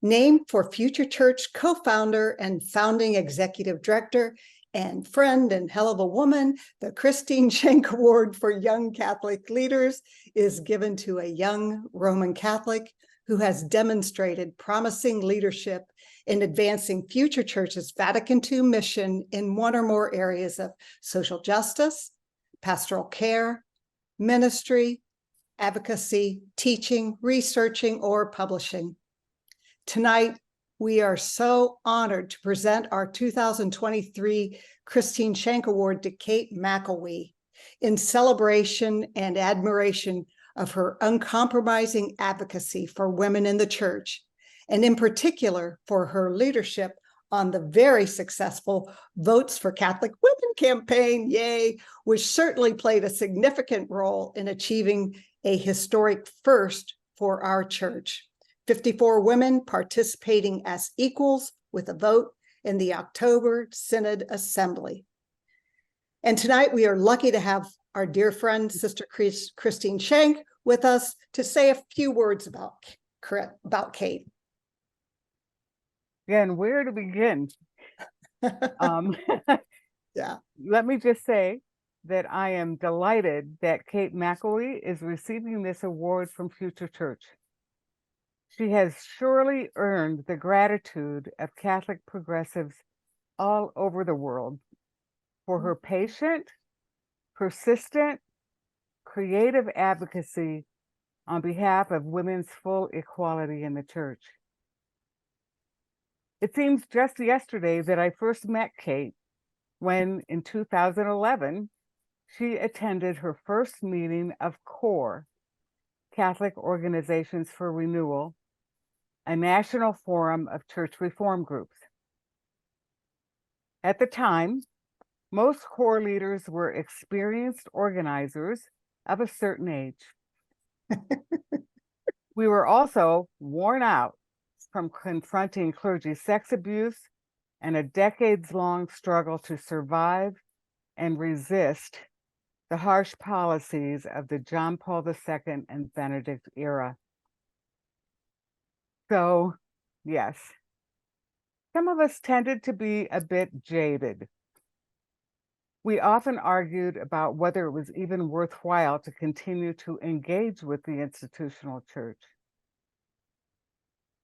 named for FutureChurch co-founder and founding executive director and friend and hell of a woman. The Christine Schenk Award for Young Catholic Leaders is given to a young Roman Catholic who has demonstrated promising leadership in advancing FutureChurch's Vatican II mission in one or more areas of social justice, pastoral care, ministry, advocacy, teaching, researching, or publishing. Tonight, we are so honored to present our 2023 Christine Schenk Award to Kate McElwee in celebration and admiration of her uncompromising advocacy for women in the church, and in particular for her leadership on the very successful Votes for Catholic Women campaign, yay, which certainly played a significant role in achieving a historic first for our church. 54 women participating as equals with a vote in the October Synod Assembly. And tonight we are lucky to have our dear friend, Sister Christine Schenk, with us to say a few words about Kate. Again, where to begin? Yeah. Let me just say that I am delighted that Kate McElwee is receiving this award from FutureChurch. She has surely earned the gratitude of Catholic progressives all over the world for her patient, persistent, creative advocacy on behalf of women's full equality in the church. It seems just yesterday that I first met Kate when, in 2011, she attended her first meeting of CORE, Catholic Organizations for Renewal, a national forum of church reform groups. At the time, most CORE leaders were experienced organizers of a certain age. We were also worn out from confronting clergy sex abuse and a decades-long struggle to survive and resist the harsh policies of the John Paul II and Benedict era. So, yes, some of us tended to be a bit jaded. We often argued about whether it was even worthwhile to continue to engage with the institutional church.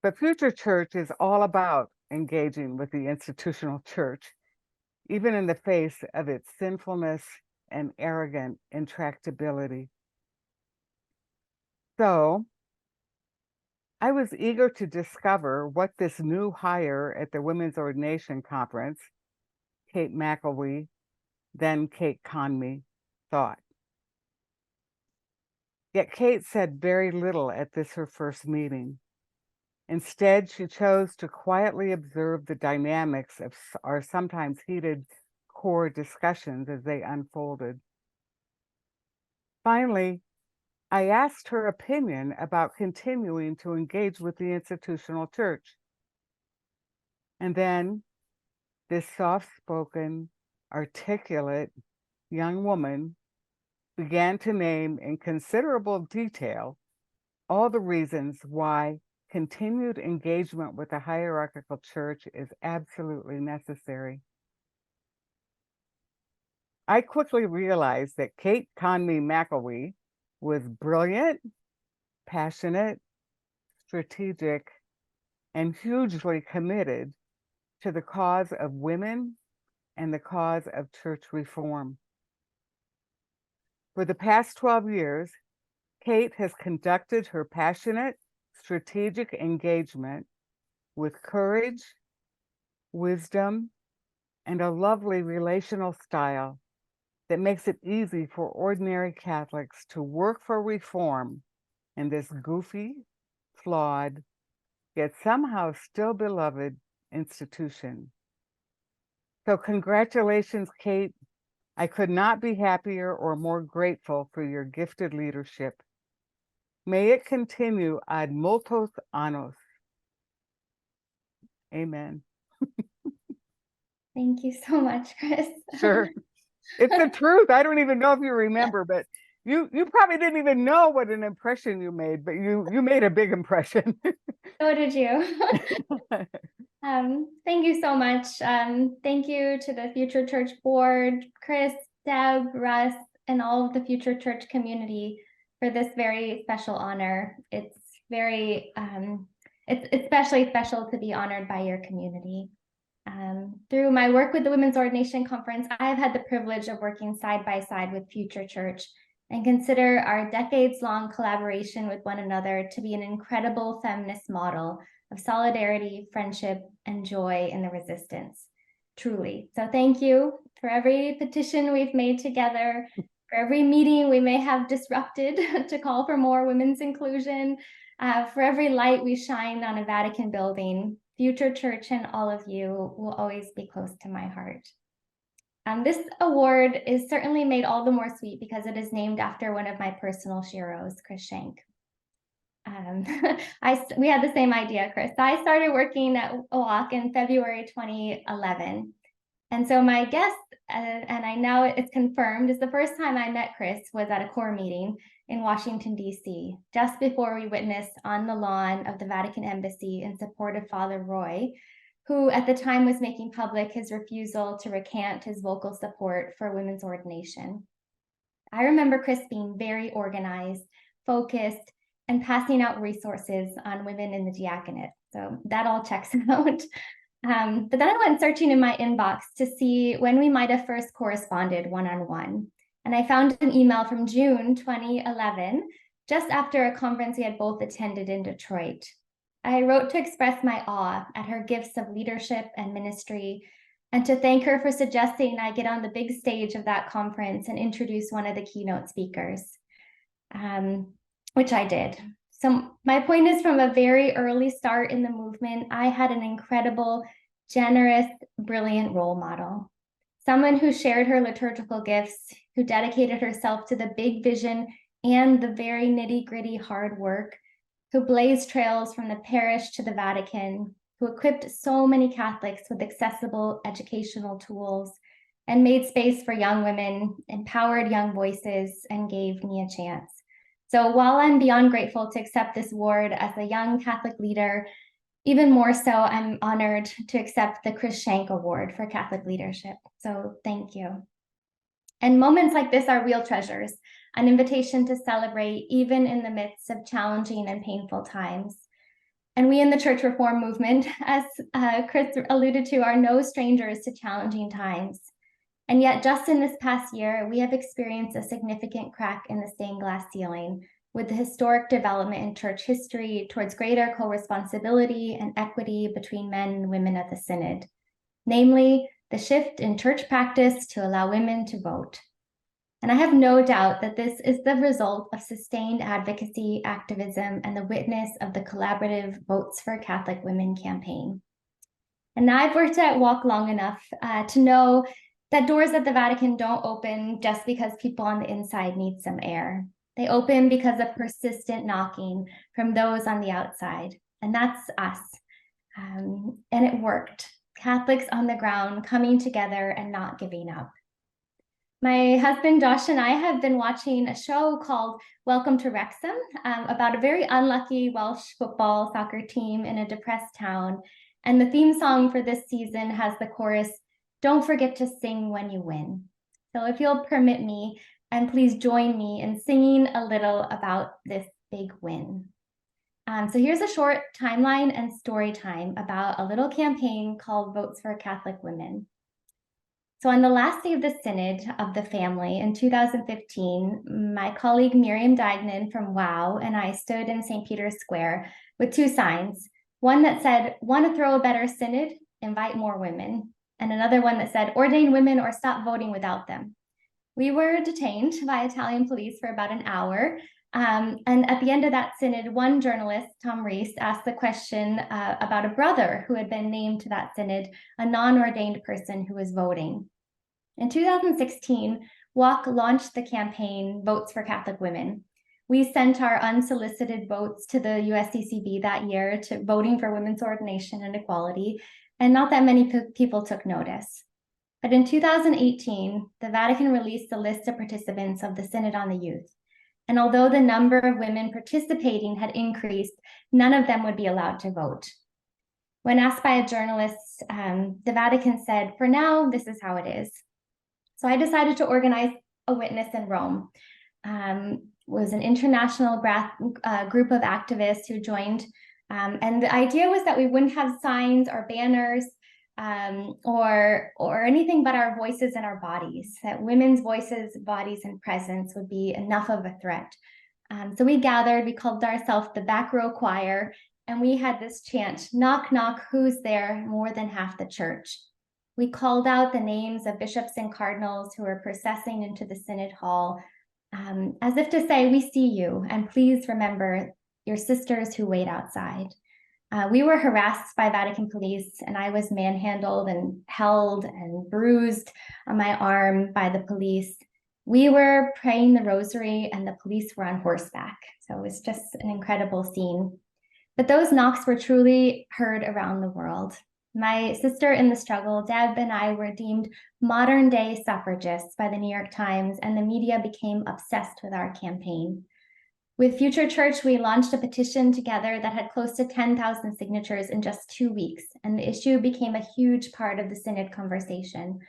But FutureChurch is all about engaging with the institutional church, even in the face of its sinfulness and arrogant intractability. So, I was eager to discover what this new hire at the Women's Ordination Conference, Kate McElwee, then Kate Conmee, thought. Yet Kate said very little at this her first meeting. Instead, she chose to quietly observe the dynamics of our sometimes heated CORE discussions as they unfolded. Finally, I asked her opinion about continuing to engage with the institutional church. And then this soft-spoken, articulate young woman began to name in considerable detail all the reasons why continued engagement with the hierarchical church is absolutely necessary. I quickly realized that Kate Conmee McElwee was brilliant, passionate, strategic, and hugely committed to the cause of women and the cause of church reform. For the past 12 years, Kate has conducted her passionate, strategic engagement with courage, wisdom, and a lovely relational style that makes it easy for ordinary Catholics to work for reform in this goofy, flawed, yet somehow still beloved institution. So congratulations, Kate. I could not be happier or more grateful for your gifted leadership. May it continue ad multos annos. Amen. Thank you so much, Chris. Sure. It's the truth. I don't even know if you remember, but you probably didn't even know what an impression you made, but you made a big impression. So did you. Thank you so much. Thank you to the Future Church board, Chris, Deb, Russ, and all of the Future Church community for this very special honor. It's especially special to be honored by your community. Through my work with the Women's Ordination Conference, I have had the privilege of working side by side with Future Church and consider our decades-long collaboration with one another to be an incredible feminist model of solidarity, friendship, and joy in the resistance, truly. So thank you for every petition we've made together, for every meeting we may have disrupted to call for more women's inclusion, for every light we shine on a Vatican building. Future Church and all of you will always be close to my heart. This award is certainly made all the more sweet because it is named after one of my personal sheroes, Chris Schenk. We had the same idea, Chris. I started working at OAC in February 2011. And so my guess, and I know it's confirmed, is the first time I met Chris was at a core meeting in Washington, D.C., just before we witnessed on the lawn of the Vatican Embassy in support of Father Roy, who at the time was making public his refusal to recant his vocal support for women's ordination. I remember Chris being very organized, focused, and passing out resources on women in the diaconate. So that all checks out. But then I went searching in my inbox to see when we might have first corresponded one-on-one. And I found an email from June 2011, just after a conference we had both attended in Detroit. I wrote to express my awe at her gifts of leadership and ministry, and to thank her for suggesting I get on the big stage of that conference and introduce one of the keynote speakers, which I did. So my point is, from a very early start in the movement, I had an incredible, generous, brilliant role model. Someone who shared her liturgical gifts, who dedicated herself to the big vision and the very nitty-gritty hard work, who blazed trails from the parish to the Vatican, who equipped so many Catholics with accessible educational tools and made space for young women, empowered young voices, and gave me a chance. So while I'm beyond grateful to accept this award as a young Catholic leader, even more so, I'm honored to accept the Chris Schenk Award for Catholic leadership. So thank you. And moments like this are real treasures, an invitation to celebrate even in the midst of challenging and painful times. And we in the Church Reform movement, as Chris alluded to, are no strangers to challenging times. And yet just in this past year, we have experienced a significant crack in the stained glass ceiling with the historic development in church history towards greater co-responsibility and equity between men and women at the Synod, namely the shift in church practice to allow women to vote. And I have no doubt that this is the result of sustained advocacy, activism, and the witness of the collaborative Votes for Catholic Women campaign. And I've worked at WALK long enough to know that doors at the Vatican don't open just because people on the inside need some air. They open because of persistent knocking from those on the outside, and that's us. And it worked. Catholics on the ground coming together and not giving up. My husband Josh and I have been watching a show called Welcome to Wrexham about a very unlucky Welsh football soccer team in a depressed town. And the theme song for this season has the chorus, "Don't forget to sing when you win." So if you'll permit me, and please join me in singing a little about this big win. So here's a short timeline and story time about a little campaign called Votes for Catholic Women. So on the last day of the Synod of the Family in 2015, my colleague Miriam Diagnan from WOW and I stood in St. Peter's Square with two signs. One that said, "Want to throw a better Synod? Invite more women." And another one that said, "Ordain women or stop voting without them." We were detained by Italian police for about an hour. And at the end of that synod, one journalist, Tom Rees, asked the question about a brother who had been named to that synod, a non-ordained person who was voting. In 2016, WALK launched the campaign Votes for Catholic Women. We sent our unsolicited votes to the USCCB that year to voting for women's ordination and equality, and not that many people took notice. But in 2018, the Vatican released a list of participants of the Synod on the Youth. And although the number of women participating had increased, none of them would be allowed to vote. When asked by a journalist, the Vatican said, "For now, this is how it is." So I decided to organize a witness in Rome. It was an international group of activists who joined. And the idea was that we wouldn't have signs or banners or anything but our voices and our bodies, that women's voices, bodies, and presence would be enough of a threat. So we gathered, we called ourselves the Back Row Choir, and we had this chant, "Knock, knock, who's there? More than half the church." We called out the names of bishops and cardinals who were processing into the Synod Hall, as if to say, "We see you, and please remember your sisters who wait outside." We were harassed by Vatican police, and I was manhandled and held and bruised on my arm by the police. We were praying the rosary, and the police were on horseback. So it was just an incredible scene. But those knocks were truly heard around the world. My sister in the struggle, Deb, and I were deemed modern-day suffragists by the New York Times, and the media became obsessed with our campaign. With FutureChurch, we launched a petition together that had close to 10,000 signatures in just 2 weeks, and the issue became a huge part of the Synod conversation.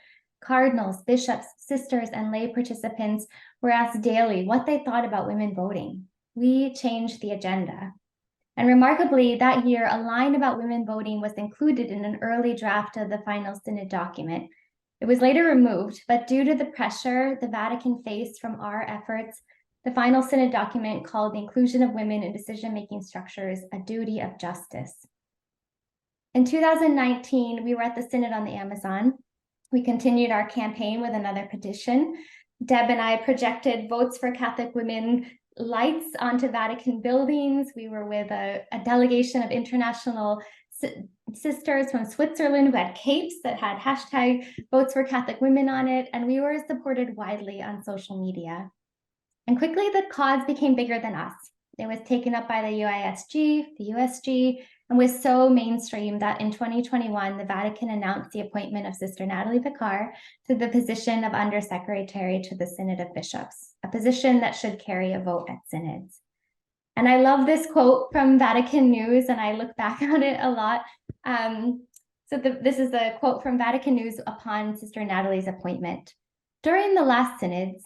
Cardinals, bishops, sisters, and lay participants were asked daily what they thought about women voting. We changed the agenda. And remarkably, that year, a line about women voting was included in an early draft of the final Synod document. It was later removed, but due to the pressure the Vatican faced from our efforts, the final Synod document called the inclusion of women in decision-making structures a duty of justice. In 2019, we were at the Synod on the Amazon. We continued our campaign with another petition. Deb and I projected Votes for Catholic Women lights onto Vatican buildings. We were with a delegation of international sisters from Switzerland who had capes that had hashtag Votes for Catholic Women on it, and we were supported widely on social media. And quickly, the cause became bigger than us. It was taken up by the UISG, the USG, and was so mainstream that in 2021, the Vatican announced the appointment of Sister Natalie Picard to the position of Undersecretary to the Synod of Bishops, a position that should carry a vote at synods. And I love this quote from Vatican News, and I look back on it a lot. This is a quote from Vatican News upon Sister Natalie's appointment. "During the last synods,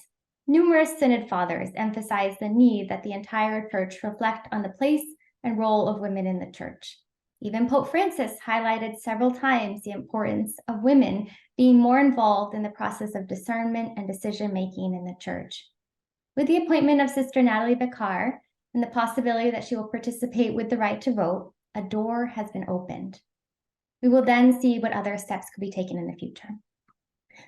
numerous Synod fathers emphasized the need that the entire church reflect on the place and role of women in the church. Even Pope Francis highlighted several times the importance of women being more involved in the process of discernment and decision-making in the church. With the appointment of Sister Natalie Picard and the possibility that she will participate with the right to vote, a door has been opened. We will then see what other steps could be taken in the future."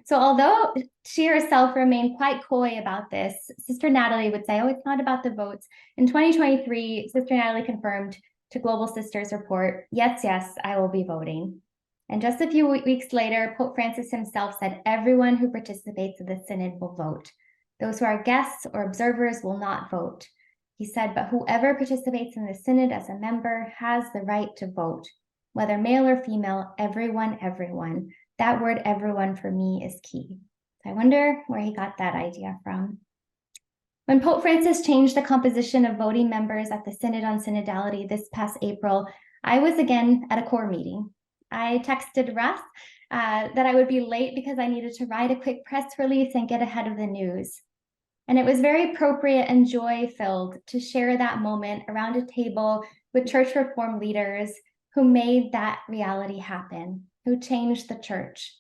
So although she herself remained quite coy about this, Sister Natalie would say, "Oh, it's not about the votes." In 2023, Sister Natalie confirmed to Global Sisters Report, yes, I will be voting." And just a few weeks later, Pope Francis himself said, "Everyone who participates in the Synod will vote. Those who are guests or observers will not vote." He said, "But whoever participates in the Synod as a member has the right to vote, whether male or female, everyone. That word 'everyone' for me is key." I wonder where he got that idea from. When Pope Francis changed the composition of voting members at the Synod on Synodality this past April, I was again at a core meeting. I texted Russ that I would be late because I needed to write a quick press release and get ahead of the news. And it was very appropriate and joy-filled to share that moment around a table with church reform leaders who made that reality happen, who changed the church.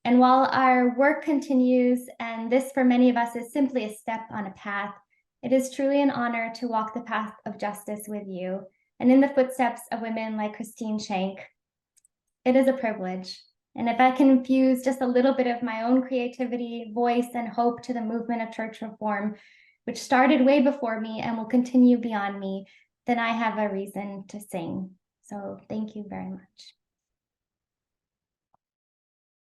And while our work continues, and this for many of us is simply a step on a path, it is truly an honor to walk the path of justice with you and in the footsteps of women like Christine Schenk. It is a privilege. And if I can infuse just a little bit of my own creativity, voice, and hope to the movement of church reform, which started way before me and will continue beyond me, then I have a reason to sing. So thank you very much.